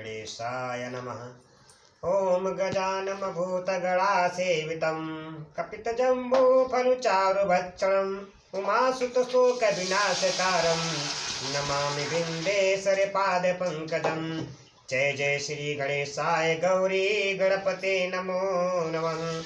गणेशाय नमः। ओम गजानम भूतगणासेवितं कपितजम्बूफलचारुभक्षणं उमासुतशोकविनाशकारं नमामि बिम्बेश्वरपादपङ्कजं। जय जय श्री गणेशाय गौरी गणपते नमो नमः।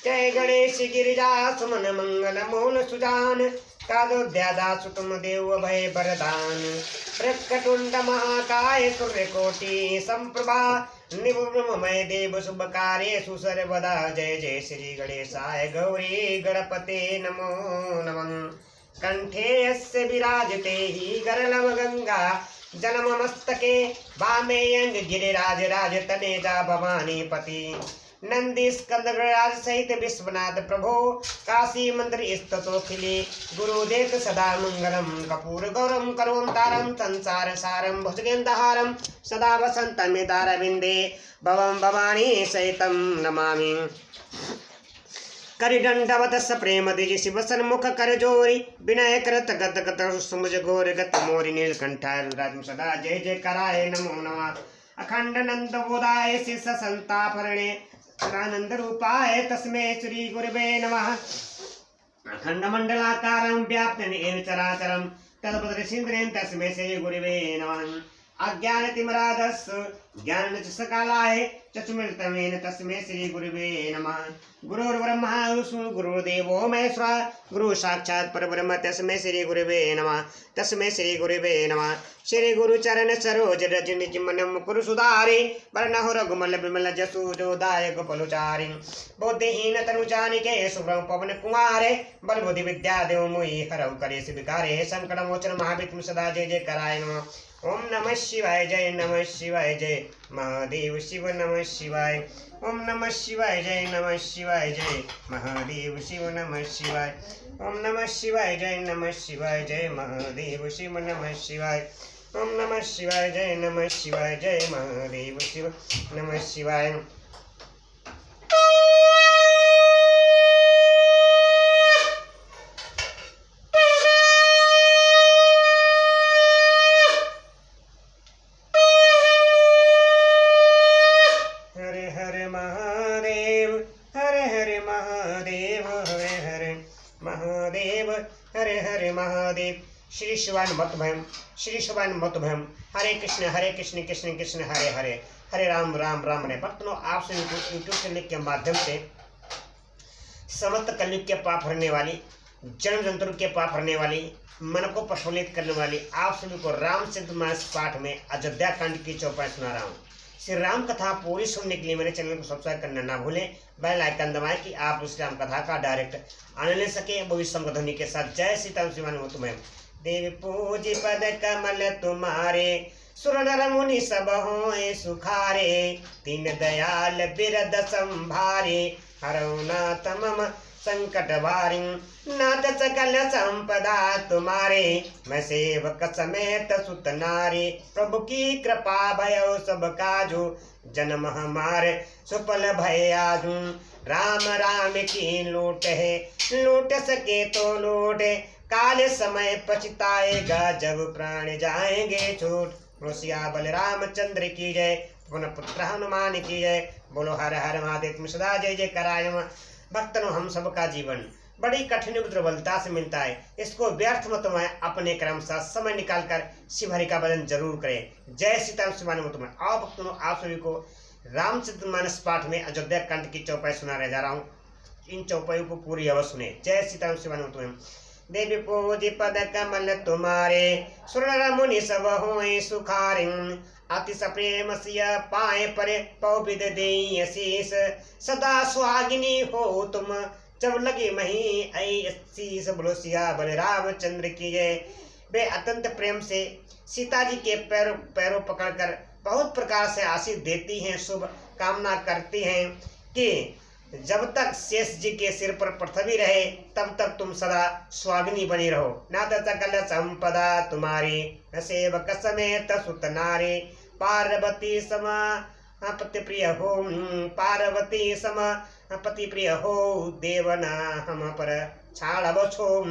जय गणेश गिरिजा सुमन मंगल मूल सुजान कादोद्यादासु तुम देव भय वरदान। प्रकटुंड महाकाय सूर्यकोटि संप्रभा निर्विघ्नमय देव शुभ कार्येषु सर्वदा। जय जय श्री गणेशाय गौरी गणपते नमो नमः। कंठे यस्य विराजते हि गरलम गंगा जन्ममस्तके वामे अंग गिरिराज राजतनेजा भवानी पति। नंदी स्कंदराज सहित विश्वनाथ प्रभो काशी मंदिर स्तोखिले गुरुदेव सदा मंगलम। कपूर गौरम करोन्तारम संसार सारम भुजगेन्द्रहारम सदा वसंतमितारविंदे भवम भवानी सहितं नमामि। करिदंडवत प्रेम द्विज शिव सन्मुख कर जोरी विनय करत गत गत सुमुज घोर गत मोरी नीलकंठाय रुद्राज सदा। जय जय कराय नमो नमः। अखंड नंद बोधाय शिष संतापरणे सदानंद रूपाय तस्मै श्री गुरुवे नमः। अखंड मंडलाकारं व्याप्तं येन चराचरं तत्पदर्शीन्द्रेण तस्मै श्री गुरुवे नमः। अज्ञानतिमिरान्धस्य ज्ञानाञ्जनशलाकाय चक्षुरुन्मीलितं तस्मै श्री गुरुवे नमः। गुरुर्ब्रह्मा गुरुर्देवो महेश्वरः गुरु साक्षात् परब्रह्म तस्मै श्री गुरुवे नमः। तस्मै श्री गुरुवे नमः। श्री गुरुचरण सरोज रज निज मन मुकुर सुधारे वरनहु रघुमल बिमल जसु जोदायक फलचारि। बुद्धिहीन तनु जानिके सुब्रह्म पवन कुमारे बल बुद्धि विद्या देव मोहि हरहु कलेश विकारे। संकट मोचन महाविष्णु सदा जय जय कराय नमः। ओम नमः शिवाय जय नमः शिवाय जय महादेव शिव नमः शिवाय। ओम नमः शिवाय जय नमः शिवाय जय महादेव शिव नमः शिवाय। ओम नमः शिवाय जय नमः शिवाय जय महादेव शिव नमः शिवाय। ओम नमः शिवाय जय नमः शिवाय जय महादेव शिव नमः शिवाय। हरे हरे महादेव। श्री शिवाय मतभयम श्री शिवाय मतभयम। हरे कृष्ण कृष्ण कृष्ण हरे हरे हरे राम राम राम हरे। भक्तों, आप सभी को यूट्यूब चैनल के माध्यम से समस्त कलयुग के पाप हरने वाली, जन्म जंतु के पाप हरने वाली, मन को प्रफुल्लित करने वाली आप सभी को रामचरितमानस पाठ में अयोध्या कांड की चौपाई सुना रहा हूँ। श्री राम कथा पूरी सुनने के लिए मेरे चैनल को सब्सक्राइब करना ना भूलें। बेल आइकन दबाएं कि आप उस राम कथा का डायरेक्ट आनंद ले सके भविष्य ध्वनि के साथ। जय सीताराम शिवान तुम्हें देव पूज पद कमल तुम्हारे सुर नर मुनि सब होए सुखारे। तीन दयाल बिरद संभारे हरौ नाथ मम संकट वारिं। नाथ सकल संपदा तुम्हारे मैं सेवक समेत सुत नारी। प्रभु की कृपा भयो सब काजू जन्म हमारे सुफल भय आजू। राम राम की लूट है लूट सके तो लूट काल समय पछताएगा जब प्राण जाएंगे छूट। बोलो सिया बलरामचंद्र की जय पुनः पुत्र हनुमान की जय। बोलो हर हर महादेव सदा जय जय कराय। भक्तों, हम सबका जीवन बड़ी कठिन दुर्बलता से मिलता है। इसको व्यर्थ मत में अपने क्रम साथ समय निकालकर शिव हरि का भजन जरूर करें। जय सीताराम शिवान मत में। आओ भक्तों, आप सभी को रामचरितमानस पाठ में अयोध्या कांड की चौपाई सुनाने जा रहा हूँ। इन चौपाइयों को पूरी अवश्य सुने। जय सीताराम शिवान मत में। देवी पूजी पद कमल तुम्हारे सुर नर मुनि सब होए सुखारे। अतिश प्रेम सिय पाए परे पौविद देई शीस। सदा सुहागिनी हो तुम जब लगे मही आई शीस। बोलो सिया बलरामचंद्र की जय। वे अत्यंत प्रेम से सीता जी के पैरों पकड़कर बहुत प्रकार से आशीष देती हैं, शुभ कामना करती हैं कि जब तक शेष जी के सिर पर पृथ्वी रहे तब तक तुम सदा स्वाग्नि बनी रहो। नाथ सकल संपदा तुम्हारी सेवक समेत सुत नारी। पार्वती समा पति प्रिय हो पार्वती समा पति प्रिय हो देवना हम पर छाड़ छो।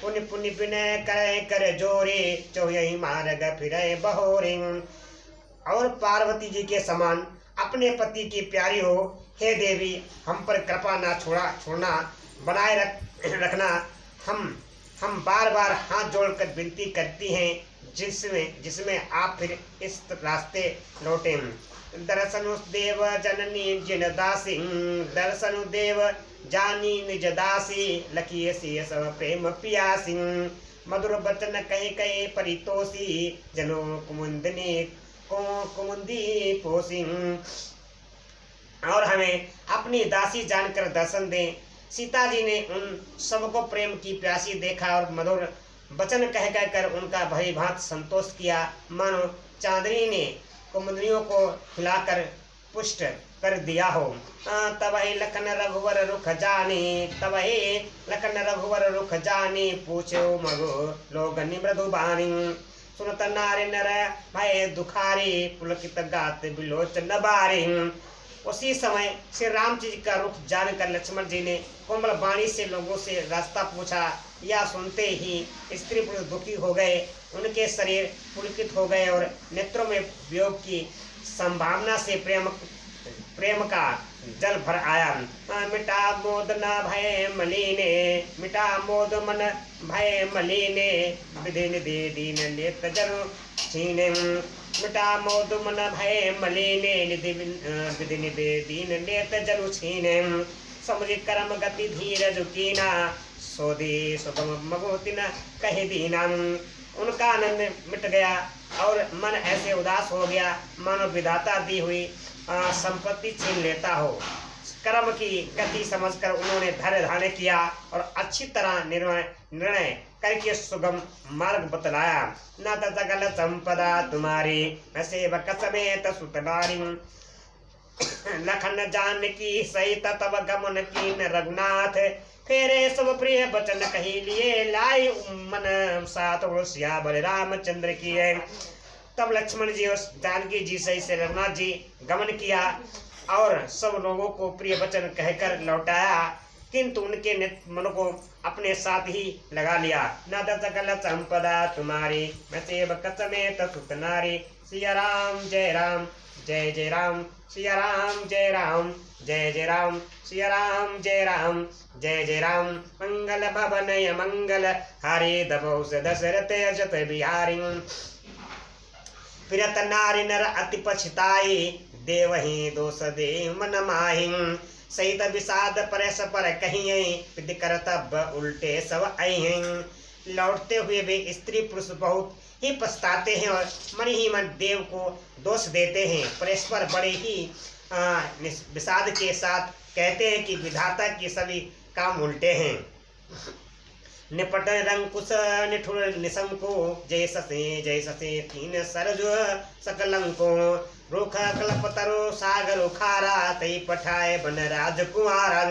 पुण्य पुण्य विनय करे कर जोरे चो यही मार्ग फिर बहोरे। और पार्वती जी के समान अपने पति की प्यारी हो। हे देवी, हम पर कृपा ना छोड़ना, बनाए रखना। हम बार बार हाथ जोड़कर विनती करती हैं, जिसमें आप फिर इस रास्ते लौटे। दर्शनु देव जननी जिन दासी, दर्शनु देव जानी निज दासी, लखिए सी सब प्रेम पियासी, मधुर बचन कहे कहे परितोषी, जनो कुमुंदी पोसी। और हमें अपनी दासी जानकर दर्शन दें। सीता जी ने उन सबको प्रेम की प्यासी देखा और मधुर वचन कह कहकर उनका भली भांति संतोष किया, मानो चांदनी ने कुमुदियों को हिलाकर पुष्ट कर दिया हो। तब ही लखन रघुवर रुख जाने, तब ही लखन रघुवर रुख जाने, पूछो मगो लोगनि मृदु बानी, सुनत नारी नर भय दुखारी, पुलकित गात बिलोचन बारी। उसी समय श्री राम जी का रुख जानकर लक्ष्मण जी ने कोमल वाणी से लोगों से रास्ता पूछा। यह सुनते ही स्त्री पुरुष दुखी हो गए, उनके शरीर पुलकित हो गए और नेत्रों में वियोग की संभावना से प्रेम का जल भर आया। मिटा मोद न भय मलिने, मिटा मोद मन भय मलिने, विधिन दे दीन लेत जनु छीने, मिटा मोद मन भय मलिने, विधिन दे दीन लेत जनु छीने, समुझ कर्म गति धीरज कीना, सोदी सुगम मगोतिन कहे दीना। उनका आनंद मिट गया और मन ऐसे उदास हो गया मानो विधाता दी हुई संपत्ति छीन लेता हो। कर्म की गति समझकर उन्होंने धैर्य धारण किया और अच्छी तरह निर्णय करके सुगम मार्ग बतलाया। न तगल संपदा तुम्हारी, न सेवक समेत सुतनारी, लखन जानकी सहित तब गमन कीन रघुनाथ, फेरे सब प्रिय बचन कही लिए, लाई मन सात सियावर रामचंद्र की है। तब लक्ष्मण जी और जानकी जी सहित से रघुनाथ जी गमन किया और सब लोगों को प्रिय वचन कहकर लौटाया, किंतु उनके मन को अपने साथ ही लगा लिया। न सकल संपदा तुम्हारी, मैं सेवक समेत सुत नारी, सिया राम जय राम जय जय राम, सिया राम जय राम जय जय राम, सिया राम जय राम जय जय राम। मंगल भवन मंगल हरे, दबोस दशरथ अजत बिहारी, फिरत नारी नर अति पछताई, देवही दोष दे मन माहि, सहित विषाद परस पर कहिए, विधि करतब उल्टे सब अहि। लौटते हुए वे स्त्री पुरुष बहुत ही पछताते हैं और मन ही मन देव को दोष देते हैं। परस्पर बड़े ही विषाद के साथ कहते हैं कि विधाता के सभी काम उल्टे हैं। निपट रंकुश निठुर निशंको, जय ससे तीन सरज सकलंको, रुख कल्पतरो सागर खारा, तई पठाए बन राजकुमारा।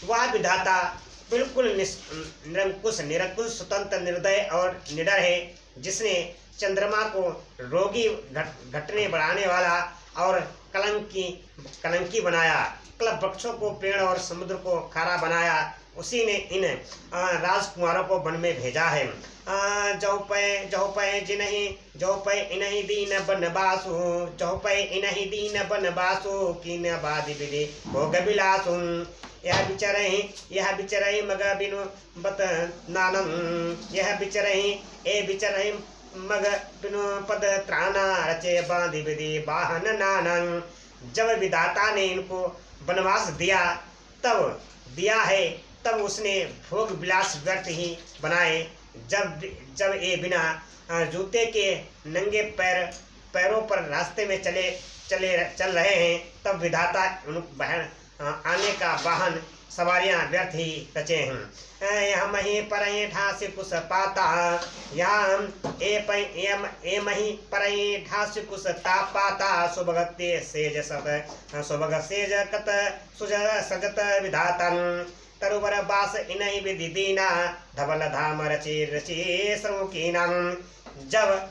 वह विधाता बिल्कुल निरंकुश निरंकुश स्वतंत्र निर्दय और निडर है, जिसने चंद्रमा को रोगी घटने बढ़ाने वाला और कलंकी बनाया, कल्प वृक्षों को पेड़ और समुद्र को खारा बनाया। उसी ने इन राजकुमारों को वन में भेजा है। जो पै इनहि दीन बनवासु, जो पै इनहि दीन बनवासु, कीन बादि विधि भोग विलासु। यह बिचरहि मग बिनु बत नानम, यह बिचरहि मग बिनु पद त्राना, रचे बांधि विधि वाहन नानम। जब विधाता ने इनको वनवास दिया है, तब उसने भोग विलास व्यर्थ ही बनाए। जब ये बिना जूते के नंगे पैरों पर रास्ते में चल रहे हैं, तब विधाता आने का वाहन सवारियां व्यर्थ ही रचे हैं। यह मही परई ढास कुश पाता, ए मही परई ढास कुश पाता, सुभगते सेज सब सुभग सेज कत सुज सजत विधातन। तरुवर बास इनहि विधि दीना, धवल धाम रचे श्रमुकीना। जब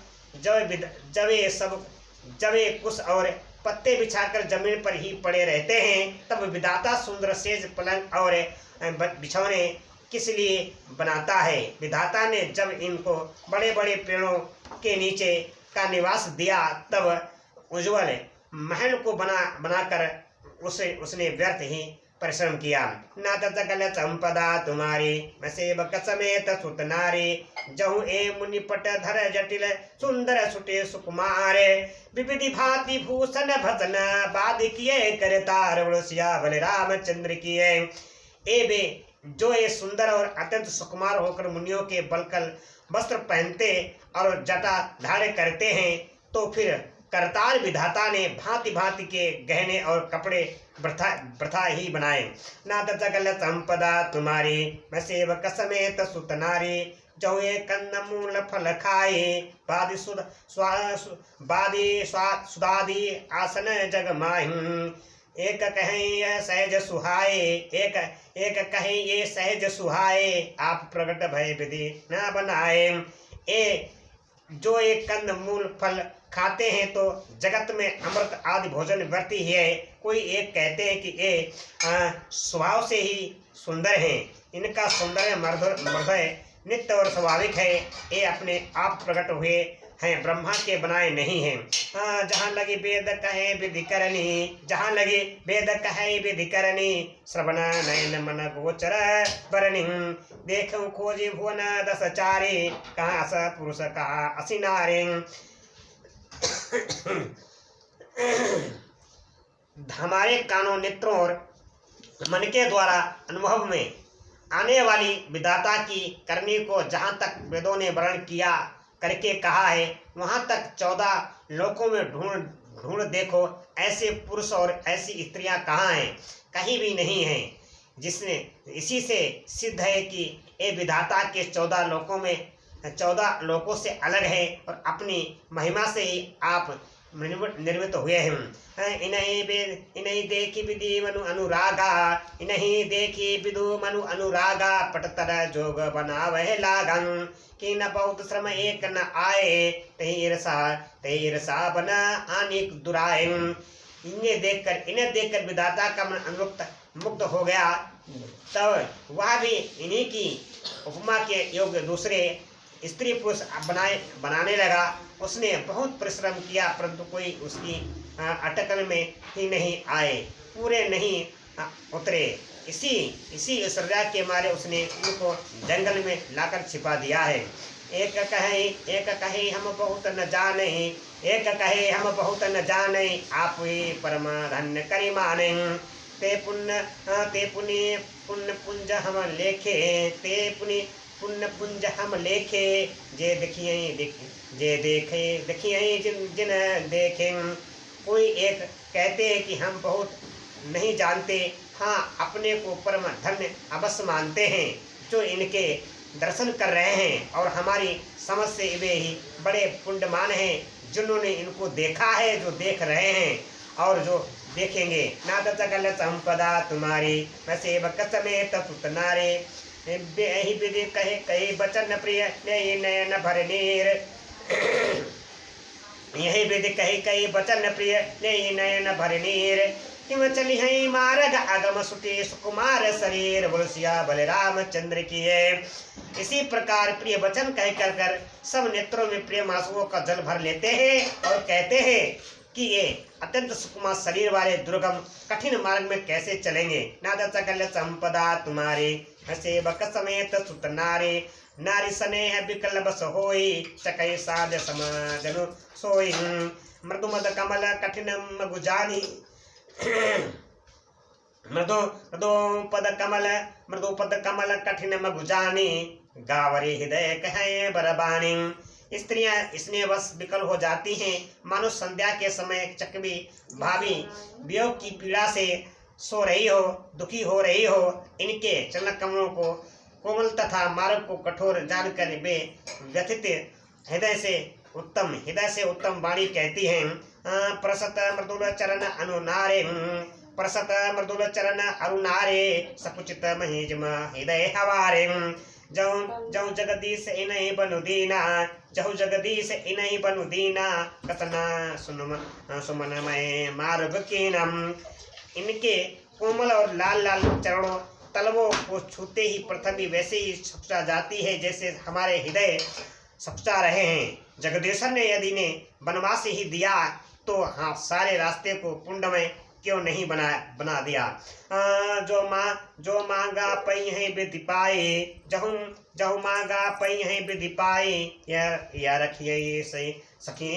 ये कुश और पत्ते बिछाकर जमीन पर ही पड़े रहते हैं, तब विधाता सुंदर सेज पलंग और बिछौने किस लिए बनाता है। विधाता ने जब इनको बड़े बड़े पेड़ों के नीचे का निवास दिया, तब उज्ज्वल महल को बनाकर उसने व्यर्थ ही परिश्रम किया। नाथ सकल संपदा तुम्हारी मैं सेवक समेत सुत नारी जहु ए मुनिपट धर जटिल सुंदर सुटे सुकुमारे विविधि भांति भूषण भसन बाद किए करतार बल रामचंद्र किए। ए बे जो ये सुंदर और अत्यंत सुकुमार होकर मुनियों के बलकल वस्त्र पहनते और जटा धारण करते हैं, तो फिर करतार विधाता ने भांति भांति के गहने और कपड़े प्रथा ही बनाए। नाथ सकल संपदा तुम्हारी मैं सेवक समेत सुत नारी जो ये कंद मूल फल खाए बादी सुदादी आसन जग माही एक कहें यह सहज सुहाए एक कहें ये सहज सुहाए आप प्रगट भय विधि न बनाए। ए जो एक कंद मूल फल खाते हैं तो जगत में अमृत आदि भोजन व्यर्थ ही है। कोई एक कहते हैं कि ये स्वभाव से ही सुंदर हैं, इनका सौंदर्य मर्दय नित्य और स्वाभाविक है, ये अपने आप प्रकट हुए हैं, ब्रह्मा के बनाए नहीं हैं। जहाँ लगे वेद कहे विधि करनी जहाँ लगे वेद कहे विधि करनी श्रवण नयन मन गोचर बरनी देखो खोजे भुवन दस चारे कहाँ अस पुरुष कहाँ असि नारी। हमारे कानों नेत्रों और मन के द्वारा अनुभव में आने वाली विधाता की करनी को जहाँ तक वेदों ने वर्णन किया करके कहा है, वहाँ तक 14 लोकों में ढूंढ देखो ऐसे पुरुष और ऐसी स्त्रियां कहाँ हैं, कहीं भी नहीं हैं। जिसने इसी से सिद्ध है कि ये विधाता के 14 लोकों में 14 लोकों से अलग है और अपनी महिमा से ही आप निर्मित हुए हैं। इन्हीं देखी विधि मनु अनुरागा इन्हीं देखी विदु मनु अनुरागा पटतर जोग बना वह लागन कि न बहुत श्रम एक न आए तही ईर्षा बना आनिक दुराए। इन्हें देखकर विधाता का मन अनुमुक्त मुक्त हो गया, तब वह भी इन्हीं की उपमा के योग्य दूसरे स्त्री पुरुष बनाने लगा। उसने बहुत परिश्रम किया परंतु कोई उसकी अटकल में ही नहीं आए, पूरे नहीं उतरे। इसी ऐश्वर्या के मारे उसने उनको जंगल में लाकर छिपा दिया है। एक कहे हम बहुत न जाने एक कहे हम बहुत न जाने आप ही परम धन्य करी माने ते पुण्य पुंज हम लेखे ते पुण्य पुंज हम लेखे जे देखिए जिन देखें। कोई एक कहते हैं कि हम बहुत नहीं जानते, हाँ अपने को परम धन्य अवश्य मानते हैं जो इनके दर्शन कर रहे हैं, और हमारी समझ से वे ही बड़े पुण्यमान हैं जिन्होंने इनको देखा है, जो देख रहे हैं और जो देखेंगे। नाथ सकल संपदा तुम्हारी मैं सेवक समेत सुत नारे यही विधि कहे बचन प्रिय नयन भर नीर यही विधि कही बचन प्रिय नयन भर नीर किम चली है मार्ग आगम सुटे सुकुमार शरीर बुलसिया बल रामचंद्र की है। इसी प्रकार प्रिय वचन कह कर सब नेत्रों में प्रेम आंसुओं का जल भर लेते हैं और कहते हैं कि ये अत्यंत सुकुमार शरीर वाले दुर्गम कठिन मार्ग में कैसे चलेंगे। नाद सकल संपदा तुम्हारी सेवक समेत सुत नारी नारी स्नेह विकल बस होई चकई साध समाजनु सोई मृदु मद कमल कठिन मगुजानी मृदु पद कमल कठिन मगुजानी गावरी हृदय कहे बरबानी। स्त्रियां इसने बस विकल हो जाती हैं, मानो संध्या के समय चकवी भाभी वियोग की पीड़ा से सो रही हो, दुखी हो रही हो। इनके चलन कमलों को कोमल तथा मार्ग को कठोर जानकर वे व्यथित हृदय से उत्तम वाणी कहती हैं। प्रसत मृदुल चरण अनुनारे प्रसत मृदुल चरण अरुनारे सकुचित महेजम हृदय हवारे जहु जगदीश इन्हीं बनु दीना जहु जगदीश इन्हीं बनु दीना कतना सुमन मय मार्ग कीनम। इनके कोमल और लाल लाल चरणों तलवों को छूते ही पृथ्वी वैसे ही सपचा जाती है जैसे हमारे हृदय सपचा रहे हैं। जगदीश्वर ने यदि ने वनवास ही दिया तो हाँ सारे रास्ते को पुण्यमय क्यों नहीं बना दिया। जो मांगा पई है विधि पाए, जहु मांगा पई है विधि पाए, या रखिए सही सखी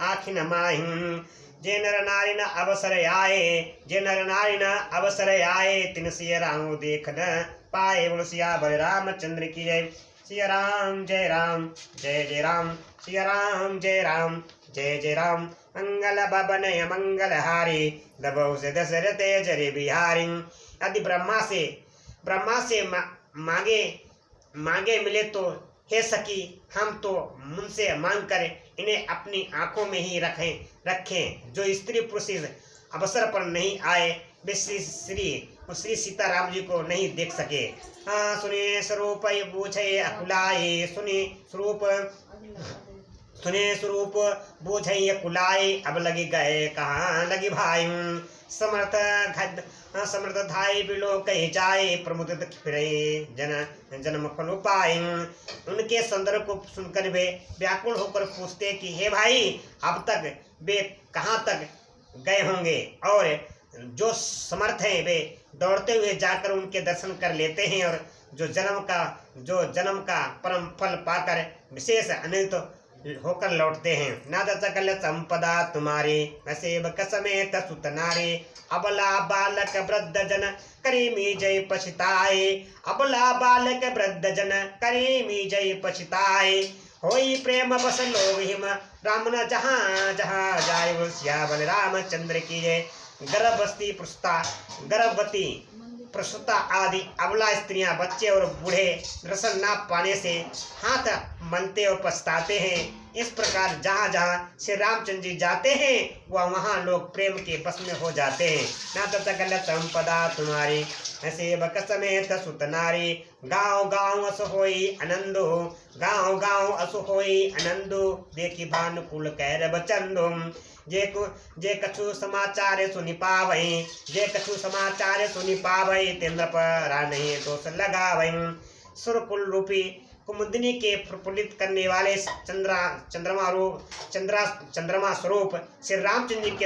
आखिन माहिं। जे नर नारी न अवसर आए, जे नर नारी न अवसर आए, तिन सिय राम देख न पाए। बोलो सिया बलरामचंद्र की जय। सिया राम जय राम, जय जय राम। सिया राम जय राम, जय जय राम। मंगल भवन मंगल हारी, दबौ से दशरथ जरे बिहारी। यदि ब्रह्मा से मांगे मिले तो हे सखी हम तो मुझ से मांग कर इन्हें अपनी आंखों में ही रखें। जो स्त्री पुरुष इस अवसर पर नहीं आए वे श्री सीताराम जी को नहीं देख सके। सुने स्वरूप बूझे अकुलाए, सुने स्वरूप बूझे अकुलाए, अब लगी गए कहाँ लगी भाई। समर्थ धाई बिलो कही जाए, प्रमुदित फिरे जन्म फल पाए। उनके संदर्भ को सुनकर वे व्याकुल होकर पूछते कि हे भाई अब तक वे कहाँ तक गए होंगे। और जो समर्थ हैं वे दौड़ते हुए जाकर उनके दर्शन कर लेते हैं और जो जन्म का परम फल पाकर विशेष आनंदित होकर लौटते हैं। नाद सकल संपदा तुम्हारी, सेवक समेत सुत नारी। अबला बालक वृद्ध जन करीमी जय पछताए, अबला बालक वृद्ध जन करीमी जय पछताए। होई प्रेम बस लोग हिम, राम न जहाँ जहाँ जाय। सिया बलरामचंद्र की जय। गर्भवती प्रसूता आदि अबला स्त्रियां, बच्चे और बूढ़े दर्शन न पाने से हाथ मनते और पछताते हैं। इस प्रकार जहाँ जहाँ श्री रामचंद्र जी जाते हैं वहाँ लोग प्रेम के बस में हो जाते हैं। ना तो सकल संपदा तुम्हारी, सेवक समेत सुत नारी। गाँव गाँव अस होई आनंदो, गाँव गाँव अस होई आनंदो। देखी भानुकुल कैरव चंदो। जे कछु समाचार सुनि पावई, जे कछु समाचार सुनि पावई। तेन्द्र पर नहीं दोष लगावई। सुरकुल रूपी कुमुदिनी के प्रफुल्लित करने वाले चंद्रमा स्वरूप श्री रामचंद्र जी के